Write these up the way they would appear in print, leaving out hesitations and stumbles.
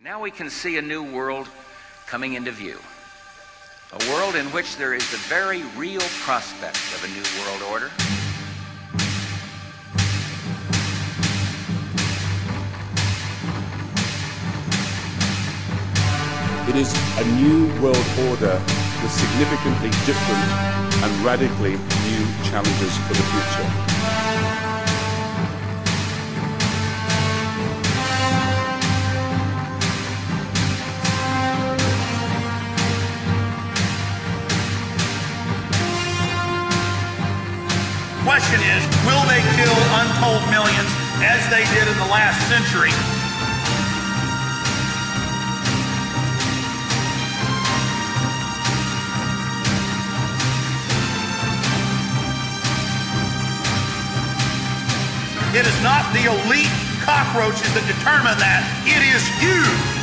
Now we can see a new world coming into view. A world in which there is the very real prospect of a new world order. It is a new world order with significantly different and radically new challenges for the future. Question is, will they kill untold millions as they did in the last century? It is not the elite cockroaches that determine that. It is you.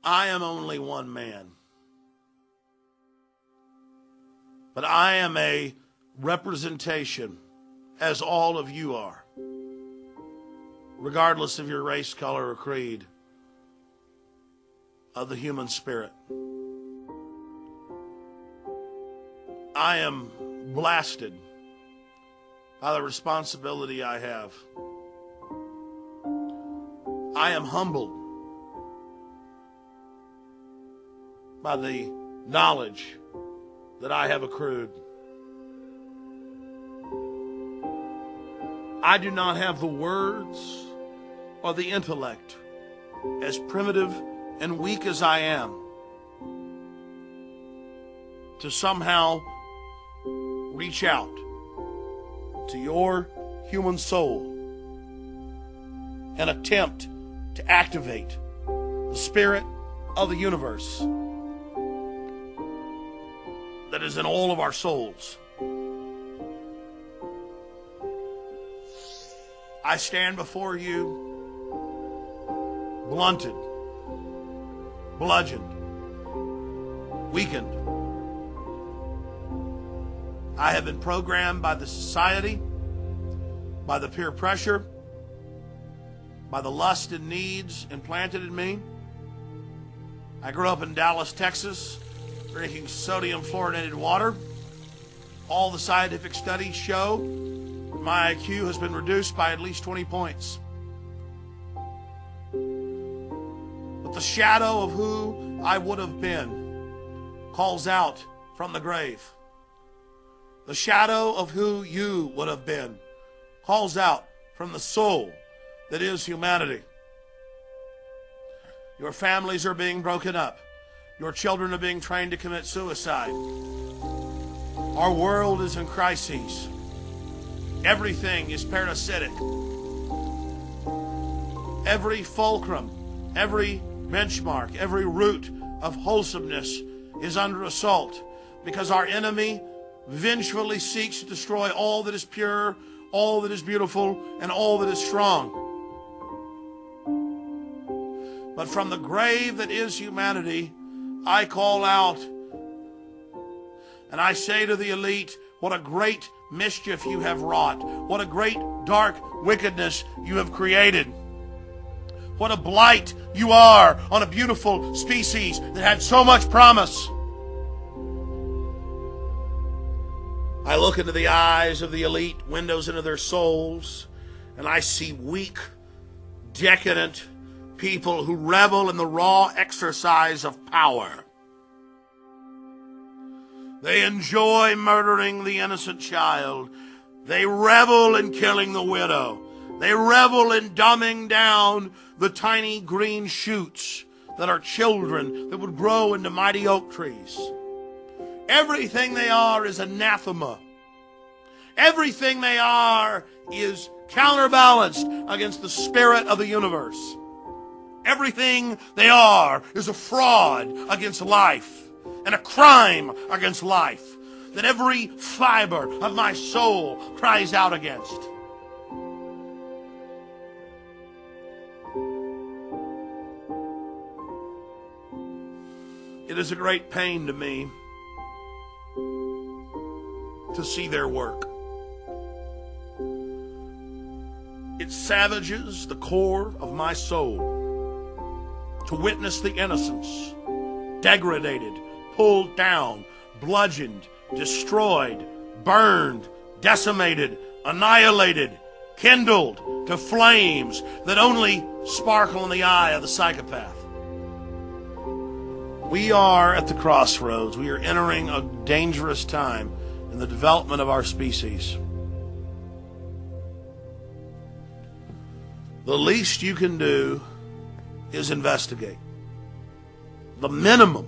I am only one man, but I am a representation, as all of you are, regardless of your race, color, or creed, of the human spirit. I am blasted by the responsibility I have. I am humbled by the knowledge that I have accrued. I do not have the words or the intellect, as primitive and weak as I am, to somehow reach out to your human soul and attempt to activate the spirit of the universe that is in all of our souls. I stand before you blunted, bludgeoned, weakened. I have been programmed by the society, by the peer pressure, by the lust and needs implanted in me. I grew up in Dallas, Texas, drinking sodium fluoridated water. All the scientific studies show my IQ has been reduced by at least 20 points. But the shadow of who I would have been calls out from the grave. The shadow of who you would have been calls out from the soul that is humanity. Your families are being broken up. Your children are being trained to commit suicide. Our world is in crises. Everything is parasitic. Every fulcrum, every benchmark, every root of wholesomeness is under assault because our enemy vengefully seeks to destroy all that is pure, all that is beautiful, and all that is strong. But from the grave that is humanity, I call out and I say to the elite, what a great mischief you have wrought. What a great dark wickedness you have created. What a blight you are on a beautiful species that had so much promise. I look into the eyes of the elite, windows into their souls, and I see weak, decadent people who revel in the raw exercise of power. They enjoy murdering the innocent child. They revel in killing the widow. They revel in dumbing down the tiny green shoots that are children that would grow into mighty oak trees. Everything they are is anathema. Everything they are is counterbalanced against the spirit of the universe. Everything they are is a fraud against life and a crime against life that every fiber of my soul cries out against. It is a great pain to me to see their work. It savages the core of my soul to witness the innocents degraded, pulled down, bludgeoned, destroyed, burned, decimated, annihilated, kindled to flames that only sparkle in the eye of the psychopath. We are at the crossroads. We are entering a dangerous time in the development of our species. The least you can do is investigate. The minimum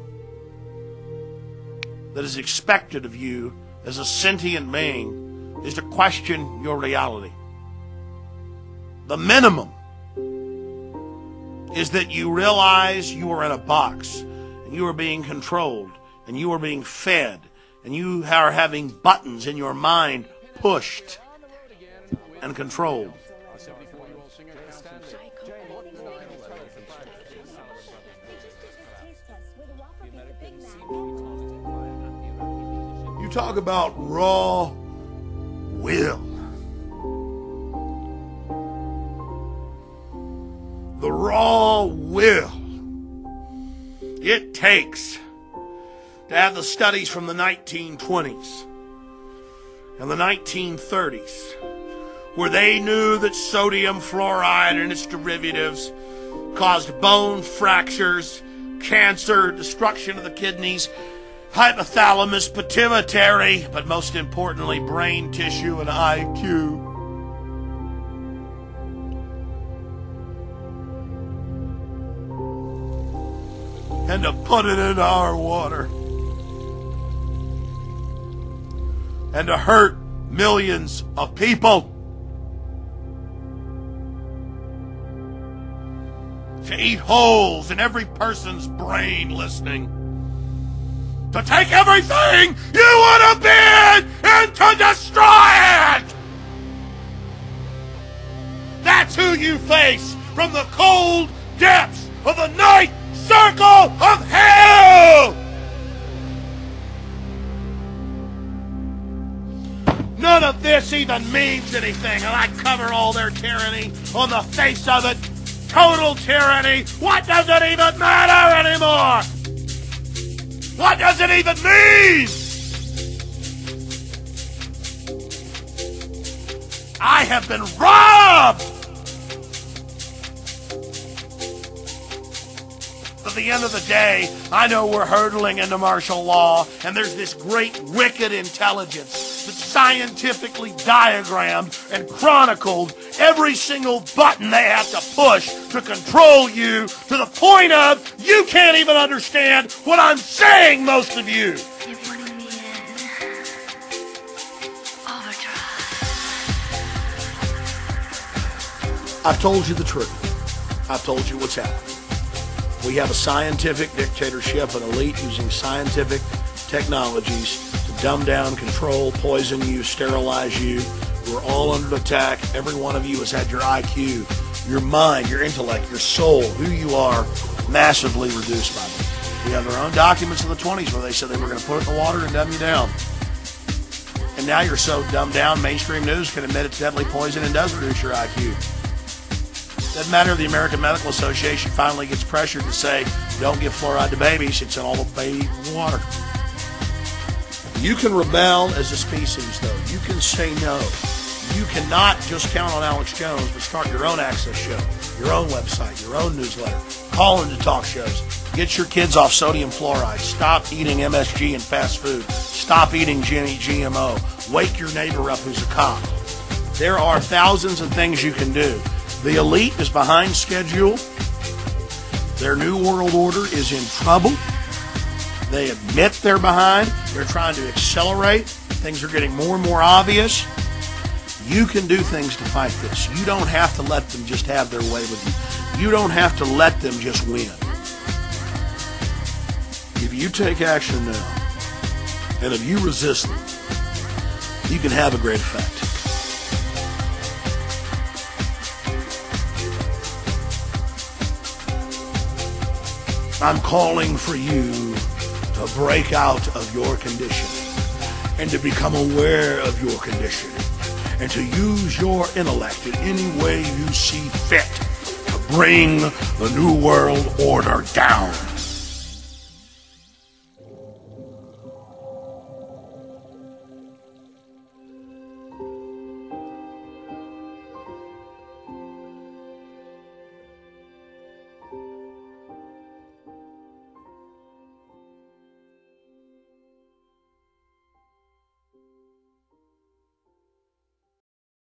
that is expected of you as a sentient being is to question your reality. The minimum is that you realize you are in a box and you are being controlled and you are being fed and you are having buttons in your mind pushed and controlled. You talk about raw will. The raw will it takes to have the studies from the 1920s and the 1930s where they knew that sodium fluoride and its derivatives caused bone fractures, cancer, destruction of the kidneys, hypothalamus, pituitary, but most importantly, brain tissue and IQ. And to put it in our water. And to hurt millions of people. To eat holes in every person's brain listening. To take everything you would have been and to destroy it! That's who you face from the cold depths of the night circle of hell! None of this even means anything, and I cover all their tyranny on the face of it. Total tyranny. What does it even matter anymore? What does it even mean? I have been robbed! At the end of the day, I know we're hurtling into martial law, and there's this great wicked intelligence that scientifically diagrammed and chronicled every single button they have to push to control you to the point of you can't even understand what I'm saying, most of you. You're putting me in overdrive. I've told you the truth. I've told you what's happening. We have a scientific dictatorship, an elite using scientific technologies to dumb down, control, poison you, sterilize you. We're all under attack. Every one of you has had your IQ, your mind, your intellect, your soul, who you are, massively reduced by them. We have their own documents in the 20s where they said they were going to put it in the water and dumb you down. And now you're so dumbed down, mainstream news can admit it's deadly poison and does reduce your IQ. Doesn't matter if the American Medical Association finally gets pressured to say, don't give fluoride to babies, it's in all the baby water. You can rebel as a species, though. You can say no. You cannot just count on Alex Jones, but start your own access show, your own website, your own newsletter. Call into talk shows. Get your kids off sodium fluoride. Stop eating MSG and fast food. Stop eating GMO. Wake your neighbor up who's a cop. There are thousands of things you can do. The elite is behind schedule. Their new world order is in trouble. They admit they're behind. They're trying to accelerate. Things are getting more and more obvious. You can do things to fight this. You don't have to let them just have their way with you. You don't have to let them just win. If you take action now, and if you resist them, you can have a great effect. I'm calling for you to break out of your condition and to become aware of your condition and to use your intellect in any way you see fit to bring the New World Order down.